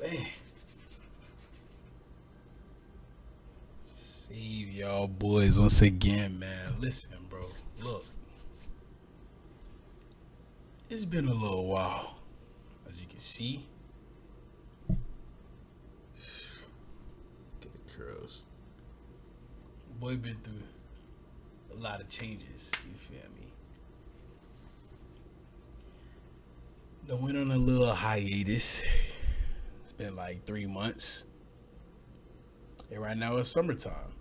Man. Save y'all boys once again, man. Listen, bro. Look, it's been a little while. As you can see. Get the curls. Boy been through a lot of changes, you feel me? I went on a little hiatus. It's been like 3 months. And right now it's summertime.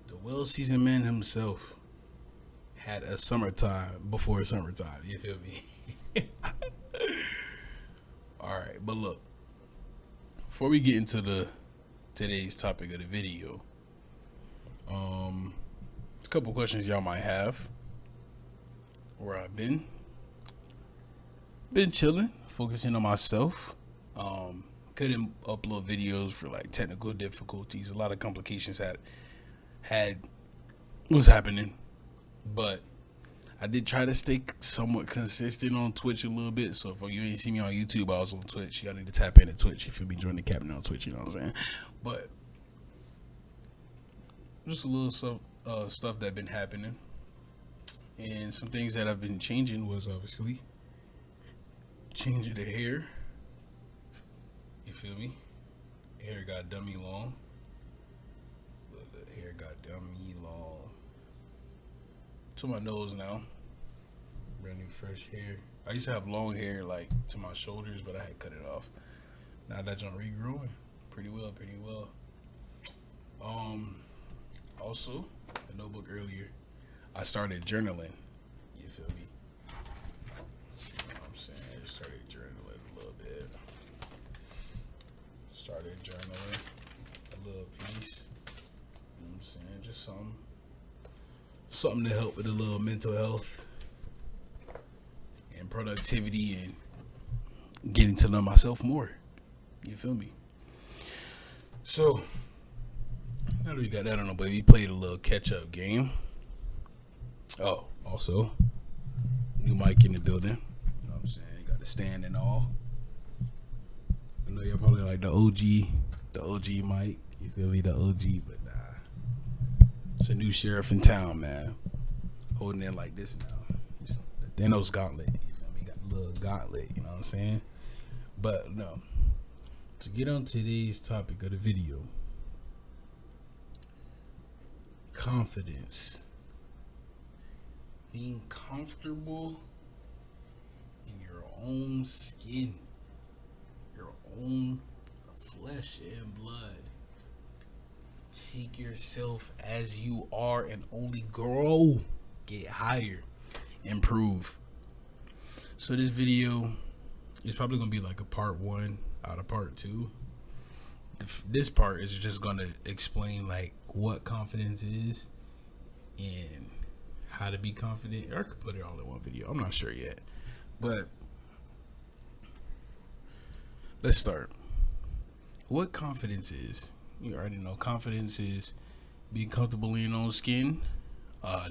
The well-seasoned man himself had a summertime before summertime. You feel me? All right, but look, before we get into today's topic of the video, a couple questions y'all might have. Where I've been chilling, focusing on myself. Couldn't upload videos for like technical difficulties. A lot of complications had was happening, but I did try to stay somewhat consistent on Twitch a little bit. So if you ain't see me on YouTube, I was on Twitch. Y'all need to tap into Twitch if you be joining the captain on Twitch. You know what I'm saying? But just a little stuff that been happening, and some things that I've been changing was obviously changing the hair. You feel me? Hair got dummy long. The hair got dummy long. To my nose now. Brand new fresh hair. I used to have long hair like to my shoulders, but I had cut it off. Now that's on regrowing. Pretty well. Also, the notebook earlier, I started journaling. You feel me? You know what I'm saying? I just started journaling a little bit. Started journaling a little piece. You know what I'm saying? Just something to help with a little mental health and productivity and getting to know myself more. You feel me? So, now that we got that on the way, we played a little catch-up game. Oh, also, new mic in the building. You know what I'm saying? Got the stand and all. I know y'all probably like the OG mic. You feel me? The OG, but nah. It's a new sheriff in town, man. Holding it like this now. It's the Thanos gauntlet. You feel me? Got a little gauntlet, you know what I'm saying? But no. To get on today's topic of the video, confidence. Being comfortable in your own skin, your own flesh and blood. Take yourself as you are and only grow, get higher, improve. So this video is probably going to be like a part 1 out of part 2. This part is just going to explain like what confidence is and how to be confident. Or I could put it all in one video. I'm not sure yet. But let's start. What confidence is? You already know confidence is being comfortable in your own skin,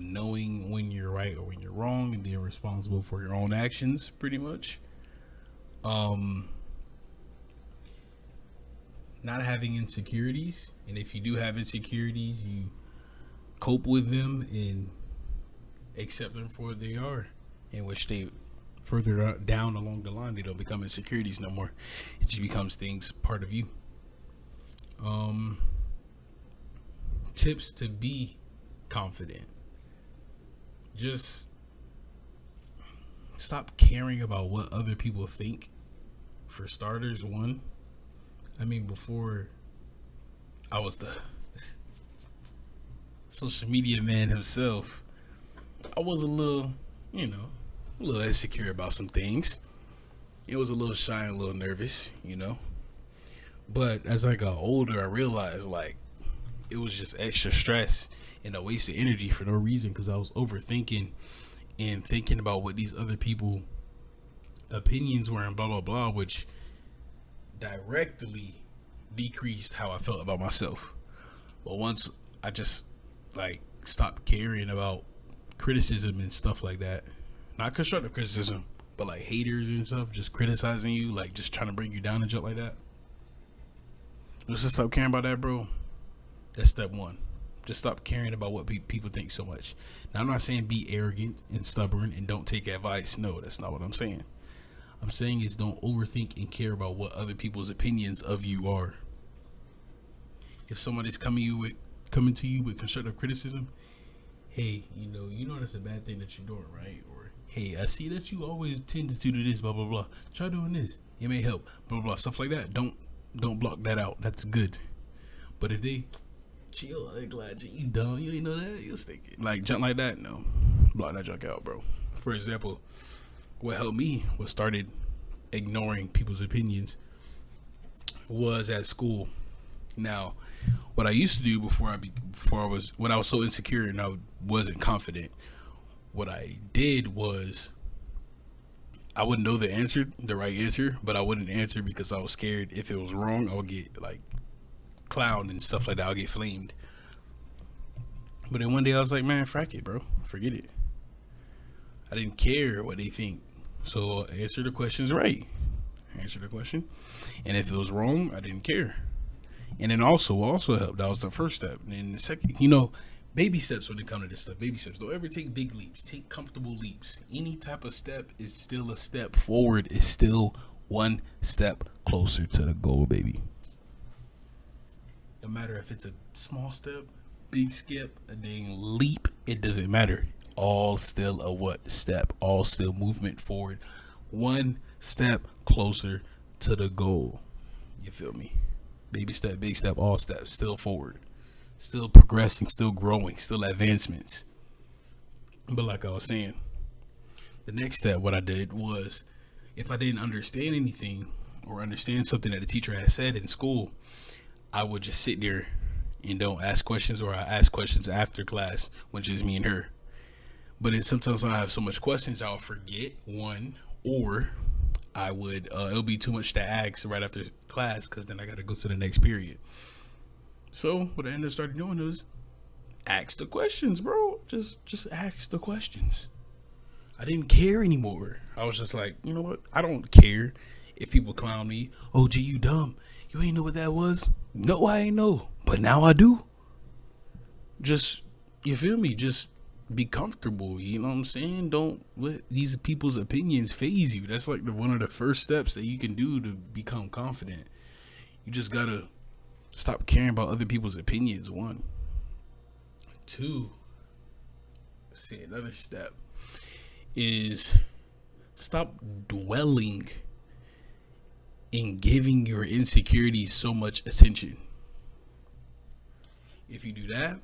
knowing when you're right or when you're wrong, and being responsible for your own actions, pretty much. Not having insecurities, and if you do have insecurities, you cope with them and accept them for what they are, in which they further down along the line, they don't become insecurities no more. It just becomes things part of you. Tips to be confident. Just stop caring about what other people think. For starters, one. I mean, before I was the social media man himself, I was a little insecure about some things. It was a little shy and a little nervous, But as I got older, I realized like it was just extra stress and a waste of energy for no reason, because I was overthinking and thinking about what these other people opinions were and blah blah blah, which directly decreased how I felt about myself. But once I just like stopped caring about criticism and stuff like that, not constructive criticism, but like haters and stuff just criticizing you, like just trying to bring you down and jump like that. Let's just stop caring about that, bro. That's step one. Just stop caring about what people think so much. Now, I'm not saying be arrogant and stubborn and don't take advice. No, that's not what I'm saying. I'm saying is don't overthink and care about what other people's opinions of you are. If somebody's coming to you with constructive criticism, hey, you know that's a bad thing that you're doing, right? Or hey, I see that you always tend to do this, blah blah blah. Try doing this. It may help, blah blah blah. Stuff like that. Don't block that out. That's good. But if they chill, I'm glad you dumb, you ain't know that, you'll stick it. Like junk like that, no. Block that junk out, bro. For example, what helped me was started ignoring people's opinions was at school. Now, what I used to do when I was so insecure and I wasn't confident, what I did was I wouldn't know the right answer, but I wouldn't answer because I was scared if it was wrong, I would get like clowned and stuff like that. I'll get flamed. But then one day I was like, man, frack it, bro. Forget it. I didn't care what they think. So answer the questions right. Answer the question. And if it was wrong, I didn't care. And then also helped. That was the first step. And then the second, baby steps when it comes to this stuff. Baby steps. Don't ever take big leaps. Take comfortable leaps. Any type of step is still a step forward. It's still one step closer to the goal, baby. No matter if it's a small step, big skip, a dang leap, it doesn't matter. All still a what step? All still movement forward. One step closer to the goal. You feel me? Baby step, big step, all steps, still forward. Still progressing, still growing, still advancements. But like I was saying, the next step, what I did was, if I didn't understand anything or understand something that the teacher had said in school, I would just sit there and don't ask questions, or I ask questions after class, which is me and her. But then sometimes I have so much questions, I'll forget one, or I would, it'll be too much to ask right after class because then I got to go to the next period. So what I ended up starting doing was ask the questions, bro. Just ask the questions. I didn't care anymore. I was just like, you know what? I don't care if people clown me. Oh, gee, you dumb. You ain't know what that was? No, I ain't know. But now I do. Just, you feel me? Just be comfortable. You know what I'm saying? Don't let these people's opinions phase you. That's like one of the first steps that you can do to become confident. You just gotta stop caring about other people's opinions. 1, 2. Let's see, another step is stop dwelling in giving your insecurities so much attention. If you do that,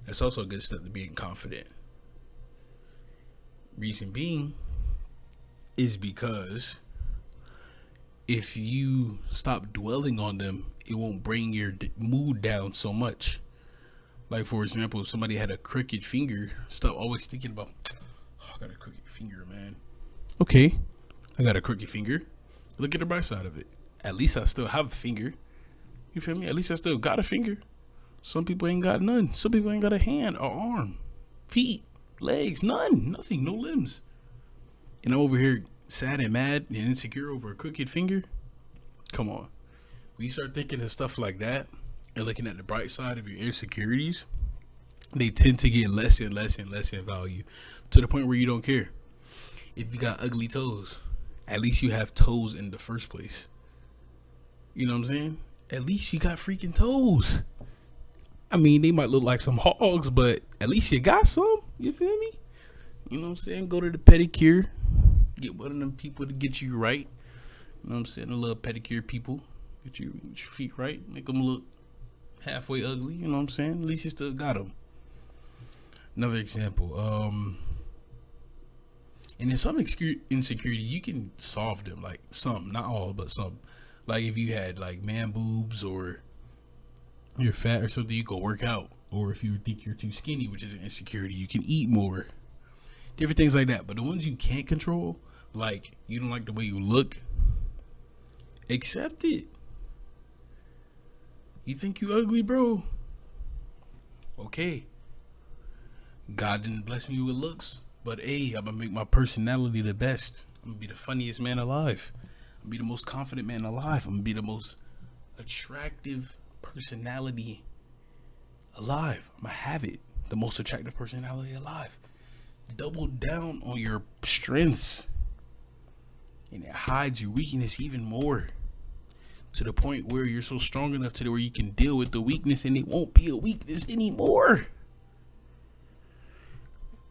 that's also a good step to being confident. Reason being is because if you stop dwelling on them, it won't bring your mood down so much. Like, for example, if somebody had a crooked finger, stop always thinking about, oh, I got a crooked finger, man. Okay, I got a crooked finger. Look at the bright side of it. At least I still have a finger. You feel me? At least I still got a finger. Some people ain't got none. Some people ain't got a hand or arm, feet, legs, nothing, no limbs. And I'm over here sad and mad and insecure over a crooked finger. Come on. When you start thinking of stuff like that and looking at the bright side of your insecurities, they tend to get less and less and less in value, to the point where you don't care. If you got ugly toes, at least you have toes in the first place. You know what I'm saying? At least you got freaking toes. I mean, they might look like some hogs, but at least you got some. You feel me? You know what I'm saying? Go to the pedicure. Get one of them people to get you right. You know what I'm saying? The little pedicure people. Get your feet right. Make them look halfway ugly. You know what I'm saying? At least you still got them. Another example. And in some insecurity, you can solve them. Like some, not all, but some. Like if you had like man boobs, or you're fat or something, you go work out. Or if you think you're too skinny, which is an insecurity, you can eat more. Different things like that. But the ones you can't control, like you don't like the way you look, accept it. You think you ugly, bro? Okay. God didn't bless me with looks, but hey, I'm gonna make my personality the best. I'm gonna be the funniest man alive. I'm gonna be the most confident man alive. I'm gonna be the most attractive personality alive. I'm gonna have it. The most attractive personality alive. Double down on your strengths, and it hides your weakness even more, to the point where you're so strong enough to where you can deal with the weakness and it won't be a weakness anymore.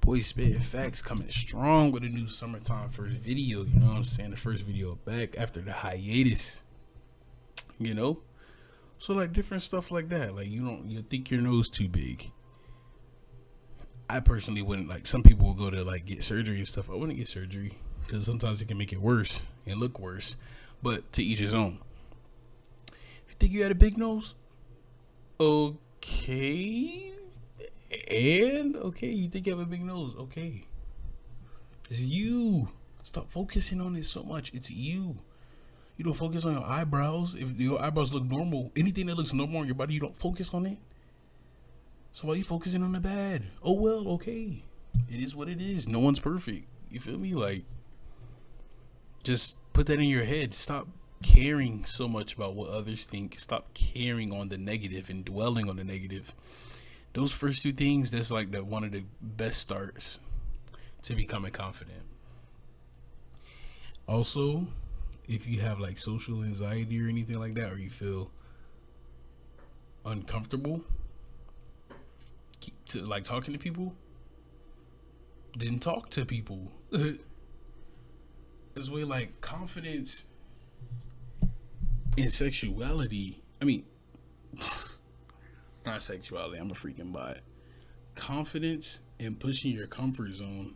Boy, spitting facts, coming strong with a new summertime first video. You know what I'm saying? The first video back after the hiatus. You know? So like different stuff like that. Like you think your nose too big. I personally wouldn't. Like some people will go to like get surgery and stuff. I wouldn't get surgery because sometimes it can make it worse and look worse. But to each his own. If you think you had a big nose, okay. And okay, you think you have a big nose, okay. It's you. Stop focusing on it so much. It's you. You don't focus on your eyebrows. If your eyebrows look normal, anything that looks normal on your body, you don't focus on it. So why are you focusing on the bad? Oh well, okay. It is what it is. No one's perfect. You feel me? Like, just put that in your head. Stop caring so much about what others think. Stop caring on the negative and dwelling on the negative. Those first two things, that's like one of the best starts to becoming confident. Also, if you have like social anxiety or anything like that, or you feel uncomfortable to like talking to people, then talk to people. It's way like confidence in sexuality. I mean, not sexuality, I'm a freaking bot. Confidence and pushing your comfort zone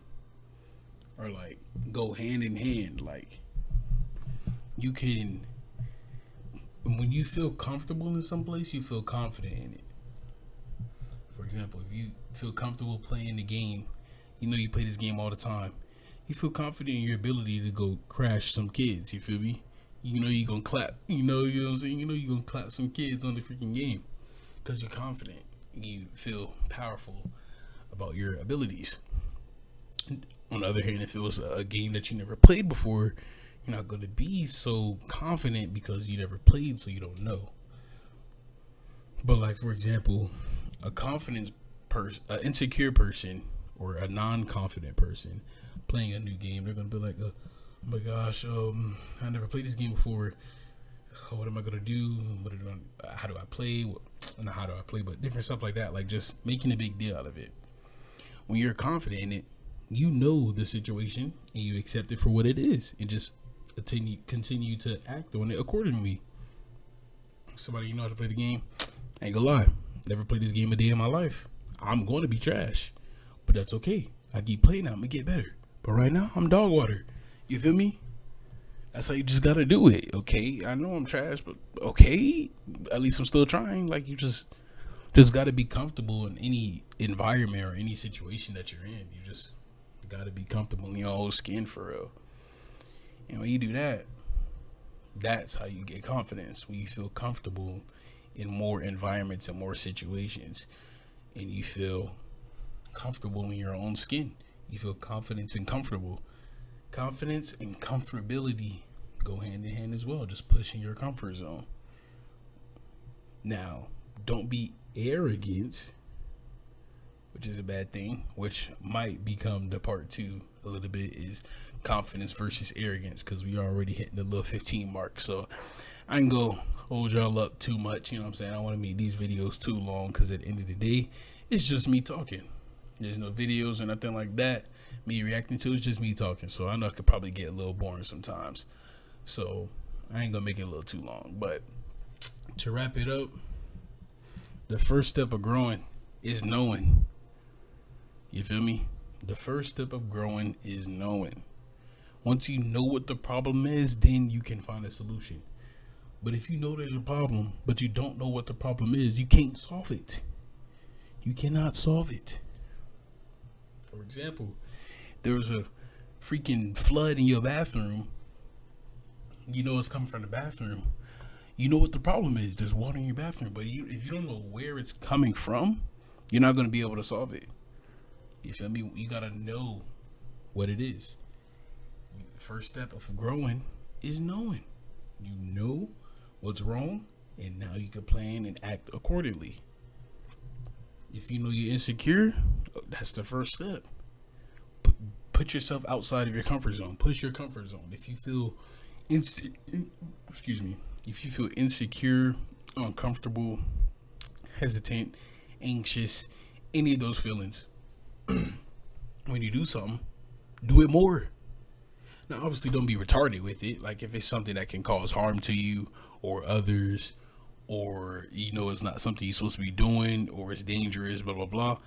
are like go hand in hand. Like you can, when you feel comfortable in some place, you feel confident in it. For example, if you feel comfortable playing the game, you know you play this game all the time, you feel confident in your ability to go crash some kids. You feel me? You know you're gonna clap. You know what I'm saying? You know you're gonna clap some kids on the freaking game. Because you're confident, you feel powerful about your abilities. On the other hand, if it was a game that you never played before, you're not going to be so confident because you never played, so you don't know. But like, for example, an insecure person or a non-confident person playing a new game, they're going to be like, oh my gosh, I never played this game before. What am I gonna do? How do I play? Not how do I play, but different stuff like that. Like just making a big deal out of it. When you're confident in it, you know the situation and you accept it for what it is, and just continue to act on it accordingly. Somebody you know how to play the game, I ain't gonna lie, never played this game a day in my life. I'm going to be trash, but that's okay. I keep playing, I'm gonna get better. But right now, I'm dog water. You feel me? That's how you just gotta do it, okay? I know I'm trash, but okay, at least I'm still trying. Like you just gotta be comfortable in any environment or any situation that you're in. You just gotta be comfortable in your own skin for real. And when you do that, that's how you get confidence. When you feel comfortable in more environments and more situations, and you feel comfortable in your own skin. You feel confidence and comfortable. Confidence and comfortability go hand in hand as well. Just pushing your comfort zone. Now, don't be arrogant, which is a bad thing, which might become the part 2 a little bit, is confidence versus arrogance, because we already hitting the little 15 mark. So I ain't gonna hold y'all up too much. You know what I'm saying? I don't want to make these videos too long, because at the end of the day, it's just me talking. There's no videos or nothing like that. Me reacting to, it's just me talking. So I know it could probably get a little boring sometimes. So I ain't gonna make it a little too long. But to wrap it up, the first step of growing is knowing. You feel me? The first step of growing is knowing. Once you know what the problem is, then you can find a solution. But if you know there's a problem, but you don't know what the problem is, you can't solve it. You cannot solve it. For example, there was a freaking flood in your bathroom. You know it's coming from the bathroom. You know what the problem is. There's water in your bathroom. But if you don't know where it's coming from, you're not going to be able to solve it. You feel me? You got to know what it is. First step of growing is knowing. You know what's wrong, and now you can plan and act accordingly. If you know you're insecure, that's the first step. Put yourself outside of your comfort zone. Push your comfort zone. If you feel if you feel insecure, uncomfortable, hesitant, anxious, any of those feelings, when you do something, do it more. Now, obviously, don't be retarded with it. Like, if it's something that can cause harm to you or others, or it's not something you're supposed to be doing, or it's dangerous, blah blah blah,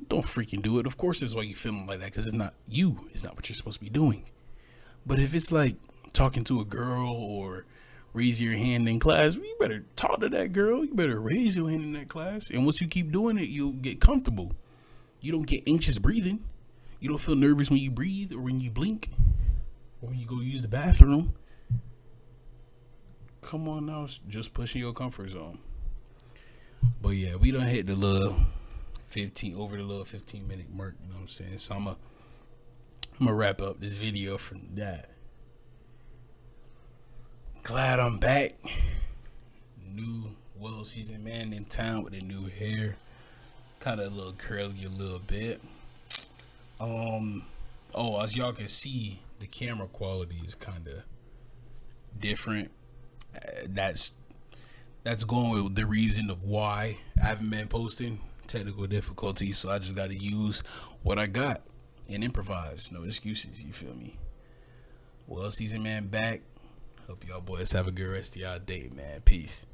don't freaking do it. Of course, that's why you're feeling like that, because it's not you. It's not what you're supposed to be doing. But if it's like talking to a girl or raise your hand in class, you better talk to that girl. You better raise your hand in that class. And once you keep doing it, you'll get comfortable. You don't get anxious breathing. You don't feel nervous when you breathe or when you blink or when you go use the bathroom. Come on now, just pushing your comfort zone. But yeah, we done hit the little 15 minute mark, you know what I'm saying? So I'm gonna wrap up this video from that. Glad I'm back. New well-seasoned man in town with the new hair. Kind of a little curly a little bit. As y'all can see, the camera quality is kind of different. That's going with the reason of why I haven't been posting. Technical difficulties, so I just got to use what I got and improvise. No excuses, you feel me? Well, seasoned man back. Hope y'all boys have a good rest of y'all day, man. Peace.